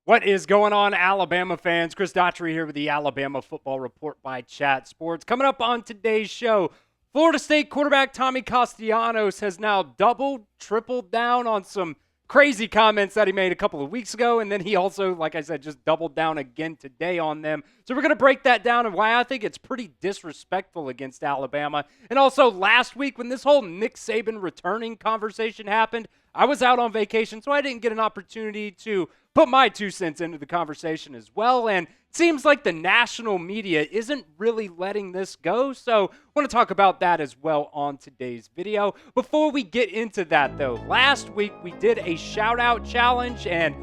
What is going on, Alabama fans? Chris Daughtery here with the Alabama Football Report by Chat Sports. Coming up on today's show, Florida State quarterback Tommy Castellanos has now doubled, tripled down on some crazy comments that he made a couple of weeks ago, and then he also, like I said, just doubled down again today on them. So we're going to break that down and why I think it's pretty disrespectful against Alabama. And also last week when this whole Nick Saban returning conversation happened, I was out on vacation, so I didn't get an opportunity to put my 2 cents into the conversation as well. And it seems like the national media isn't really letting this go. So I want to talk about that as well on today's video. Before we get into that, though, last week we did a shout-out challenge, and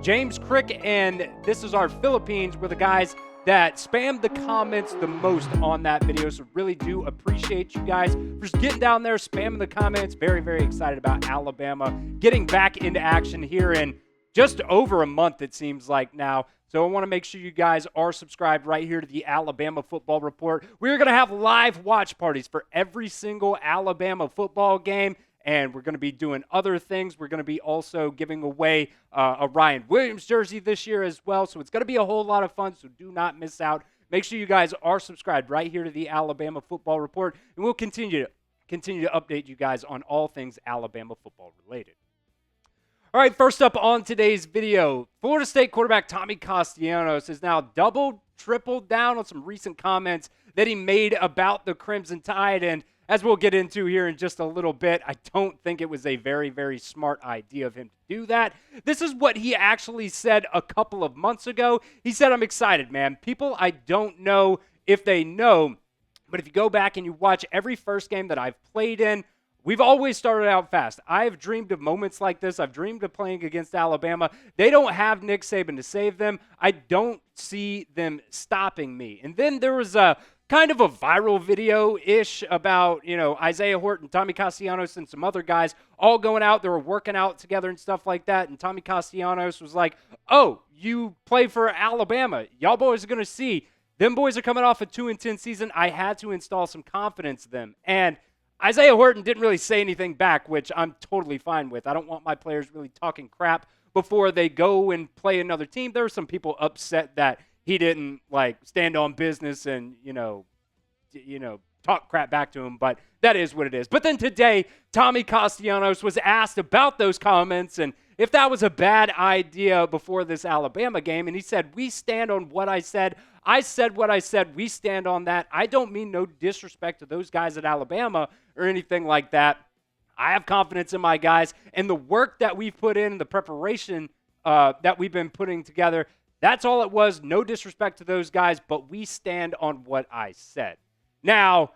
James Crick and This Is Our Philippines were the guys that spammed the comments the most on that video. So really do appreciate you guys for just getting down there, spamming the comments. Very, very excited about Alabama getting back into action here in just over a month, it seems like now. So I want to make sure you guys are subscribed right here to the Alabama Football Report. We're going to have live watch parties for every single Alabama football game, and we're going to be doing other things. We're going to be also giving away a Ryan Williams jersey this year as well. So it's going to be a whole lot of fun, so do not miss out. Make sure you guys are subscribed right here to the Alabama Football Report, and we'll continue to update you guys on all things Alabama football related. All right, first up on today's video, Florida State quarterback Tommy Castellanos has now doubled, tripled down on some recent comments that he made about the Crimson Tide. And as we'll get into here in just a little bit, I don't think it was a very, very smart idea of him to do that. This is what he actually said a couple of months ago. He said, "I'm excited, man. People, I don't know if they know, but if you go back and you watch every first game that I've played in, we've always started out fast. I've dreamed of moments like this. I've dreamed of playing against Alabama. They don't have Nick Saban to save them. I don't see them stopping me." And then there was a kind of a viral video-ish about, Isaiah Horton, Tommy Castellanos, and some other guys all going out. They were working out together and stuff like that. And Tommy Castellanos was like, "Oh, you play for Alabama. Y'all boys are going to see. Them boys are coming off a 2-10 season. I had to install some confidence in them." And Isaiah Horton didn't really say anything back, which I'm totally fine with. I don't want my players really talking crap before they go and play another team. There were some people upset that he didn't stand on business and, talk crap back to him, but that is what it is. But then today, Tommy Castellanos was asked about those comments and if that was a bad idea before this Alabama game, and he said, "We stand on what I said. I said what I said. We stand on that. I don't mean no disrespect to those guys at Alabama or anything like that. I have confidence in my guys, and the work that we've put in, the preparation that we've been putting together, that's all it was. No disrespect to those guys, but we stand on what I said." Now,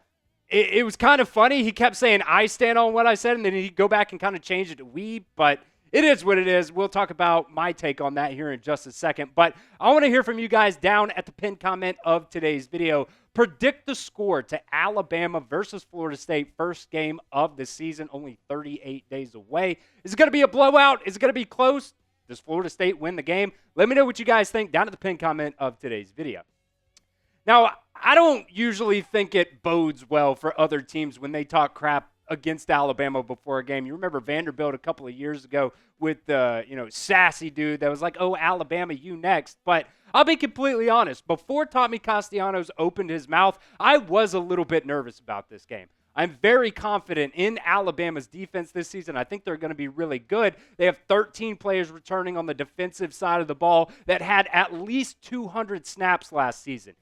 it was kind of funny. He kept saying, "I stand on what I said," and then he'd go back and kind of change it to "we," but it is what it is. We'll talk about my take on that here in just a second. But I want to hear from you guys down at the pinned comment of today's video. Predict the score to Alabama versus Florida State, first game of the season, only 38 days away. Is it going to be a blowout? Is it going to be close? Does Florida State win the game? Let me know what you guys think down at the pinned comment of today's video. Now, I don't usually think it bodes well for other teams when they talk crap against Alabama before a game. You remember Vanderbilt a couple of years ago with the, sassy dude that was like, "Oh, Alabama, you next." But I'll be completely honest. Before Tommy Castellanos opened his mouth, I was a little bit nervous about this game. I'm very confident in Alabama's defense this season. I think they're going to be really good. They have 13 players returning on the defensive side of the ball that had at least 200 snaps last season.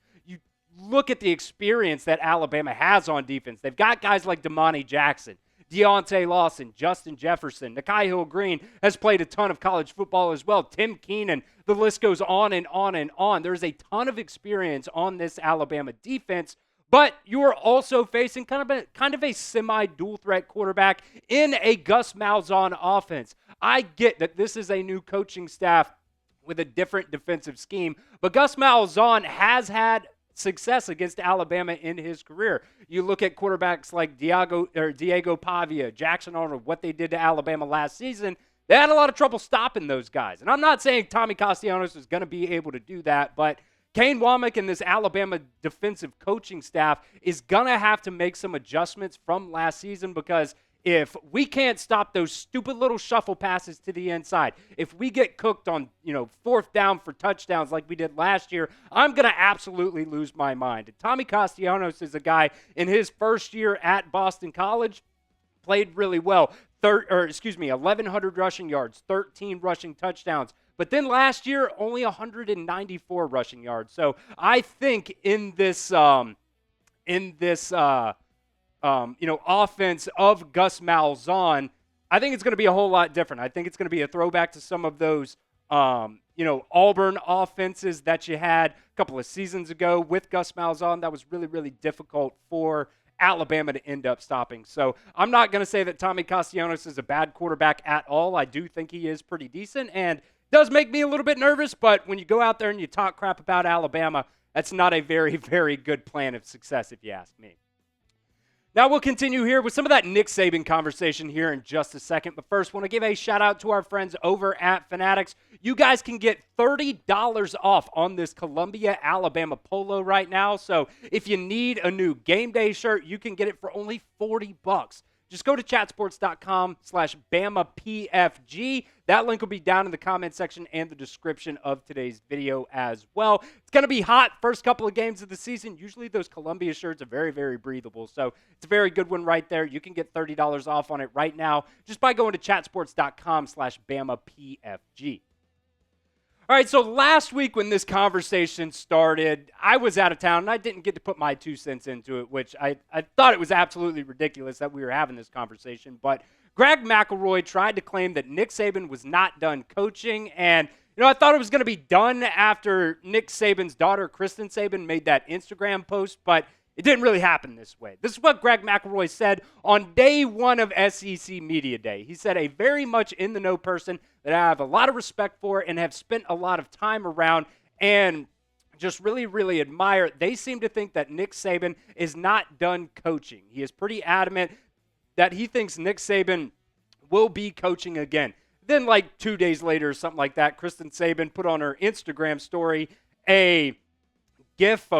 Look at the experience that Alabama has on defense. They've got guys like Damani Jackson, Deontay Lawson, Justin Jefferson. Nikhai Hill-Green has played a ton of college football as well. Tim Keenan, the list goes on and on and on. There's a ton of experience on this Alabama defense, but you are also facing kind of a semi-dual threat quarterback in a Gus Malzahn offense. I get that this is a new coaching staff with a different defensive scheme, but Gus Malzahn has had success against Alabama in his career. You look at quarterbacks like Diego Pavia, Jackson Arnold, what they did to Alabama last season. They had a lot of trouble stopping those guys. And I'm not saying Tommy Castellanos is going to be able to do that, but Kane Womack and this Alabama defensive coaching staff is going to have to make some adjustments from last season, because if we can't stop those stupid little shuffle passes to the inside, if we get cooked on, fourth down for touchdowns like we did last year, I'm going to absolutely lose my mind. And Tommy Castellanos is a guy in his first year at Boston College, played really well. 1,100 rushing yards, 13 rushing touchdowns. But then last year, only 194 rushing yards. So I think in this offense of Gus Malzahn, I think it's going to be a whole lot different. I think it's going to be a throwback to some of those, Auburn offenses that you had a couple of seasons ago with Gus Malzahn. That was really, really difficult for Alabama to end up stopping. So I'm not going to say that Tommy Castellanos is a bad quarterback at all. I do think he is pretty decent and does make me a little bit nervous, but when you go out there and you talk crap about Alabama, that's not a very, very good plan of success, if you ask me. Now we'll continue here with some of that Nick Saban conversation here in just a second. But first, I want to give a shout out to our friends over at Fanatics. You guys can get $30 off on this Columbia, Alabama polo right now. So if you need a new game day shirt, you can get it for only $40. Just go to chatsports.com/BamaPFG. That link will be down in the comment section and the description of today's video as well. It's going to be hot first couple of games of the season. Usually those Columbia shirts are very, very breathable. So it's a very good one right there. You can get $30 off on it right now just by going to chatsports.com/BamaPFG. All right, so last week when this conversation started, I was out of town, and I didn't get to put my 2 cents into it, which I thought it was absolutely ridiculous that we were having this conversation. But Greg McElroy tried to claim that Nick Saban was not done coaching, and I thought it was going to be done after Nick Saban's daughter, Kristen Saban, made that Instagram post, but it didn't really happen this way. This is what Greg McElroy said on day one of SEC Media Day. He said, a very much in-the-know person that I have a lot of respect for and have spent a lot of time around and just really, really admire. They seem to think that Nick Saban is not done coaching. He is pretty adamant that he thinks Nick Saban will be coaching again. Then like 2 days later or something like that, Kristen Saban put on her Instagram story a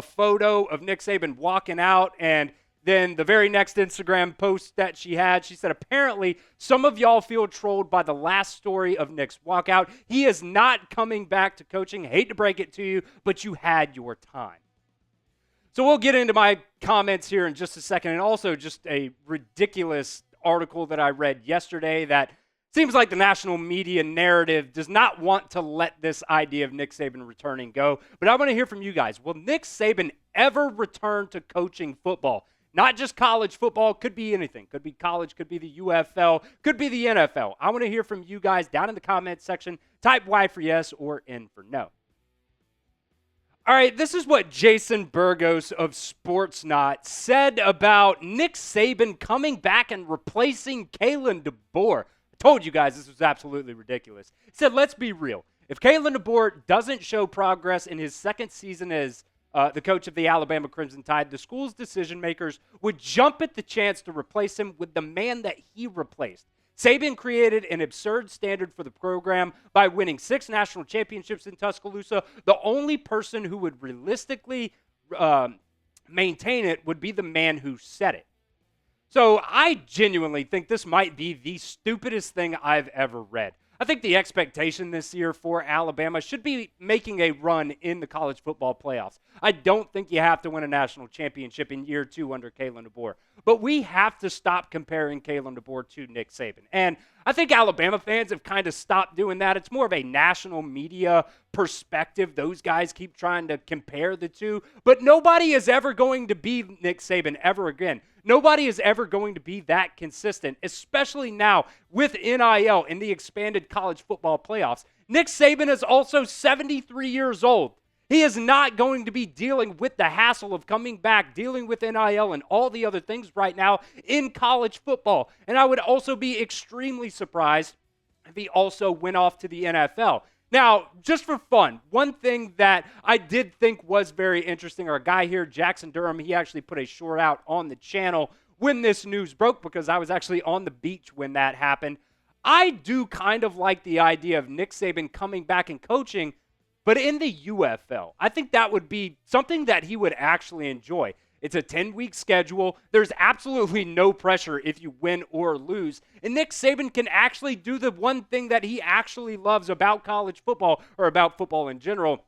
photo of Nick Saban walking out, and then the very next Instagram post that she had, she said, apparently some of y'all feel trolled by the last story of Nick's walkout. He is not coming back to coaching. Hate to break it to you, but you had your time. So we'll get into my comments here in just a second, and also just a ridiculous article that I read yesterday that seems like the national media narrative does not want to let this idea of Nick Saban returning go. But I want to hear from you guys. Will Nick Saban ever return to coaching football? Not just college football. Could be anything. Could be college. Could be the UFL. Could be the NFL. I want to hear from you guys down in the comments section. Type Y for yes or N for no. All right, this is what Jason Burgos of Sportsnot said about Nick Saban coming back and replacing Kalen DeBoer. Told you guys this was absolutely ridiculous. He said, let's be real. If Kalen DeBoer doesn't show progress in his second season as the coach of the Alabama Crimson Tide, the school's decision makers would jump at the chance to replace him with the man that he replaced. Sabin created an absurd standard for the program by winning 6 national championships in Tuscaloosa. The only person who would realistically maintain it would be the man who said it. So I genuinely think this might be the stupidest thing I've ever read. I think the expectation this year for Alabama should be making a run in the college football playoffs. I don't think you have to win a national championship in year 2 under Kalen DeBoer. But we have to stop comparing Kalen DeBoer to Nick Saban. And I think Alabama fans have kind of stopped doing that. It's more of a national media perspective. Those guys keep trying to compare the two. But nobody is ever going to be Nick Saban ever again. Nobody is ever going to be that consistent, especially now with NIL in the expanded college football playoffs. Nick Saban is also 73 years old. He is not going to be dealing with the hassle of coming back, dealing with NIL and all the other things right now in college football. And I would also be extremely surprised if he also went off to the NFL. Now, just for fun, one thing that I did think was very interesting, our guy here, Jackson Durham, he actually put a short out on the channel when this news broke because I was actually on the beach when that happened. I do kind of like the idea of Nick Saban coming back and coaching, But in the UFL, I think that would be something that he would actually enjoy. It's a 10-week schedule. There's absolutely no pressure if you win or lose. And Nick Saban can actually do the one thing that he actually loves about college football, or about football in general,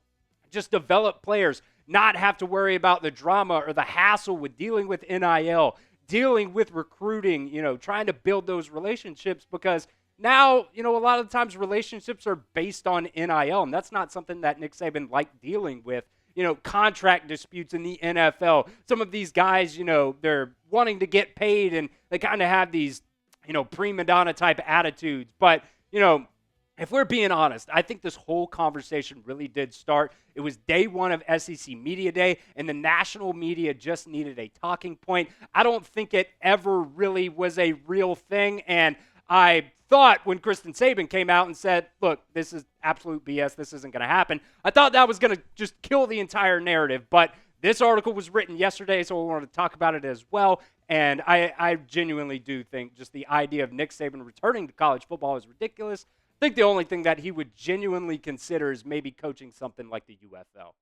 just develop players, not have to worry about the drama or the hassle with dealing with NIL, dealing with recruiting, trying to build those relationships, because now, a lot of the times relationships are based on NIL, and that's not something that Nick Saban liked dealing with. Contract disputes in the NFL. Some of these guys, they're wanting to get paid, and they kind of have these, prima donna type attitudes. But, if we're being honest, I think this whole conversation really did start. It was day one of SEC Media Day, and the national media just needed a talking point. I don't think it ever really was a real thing, and I thought when Kristen Sabin came out and said, look, this is absolute BS, this isn't going to happen, I thought that was going to just kill the entire narrative. But this article was written yesterday, so we wanted to talk about it as well. And I genuinely do think just the idea of Nick Saban returning to college football is ridiculous. I think the only thing that he would genuinely consider is maybe coaching something like the UFL.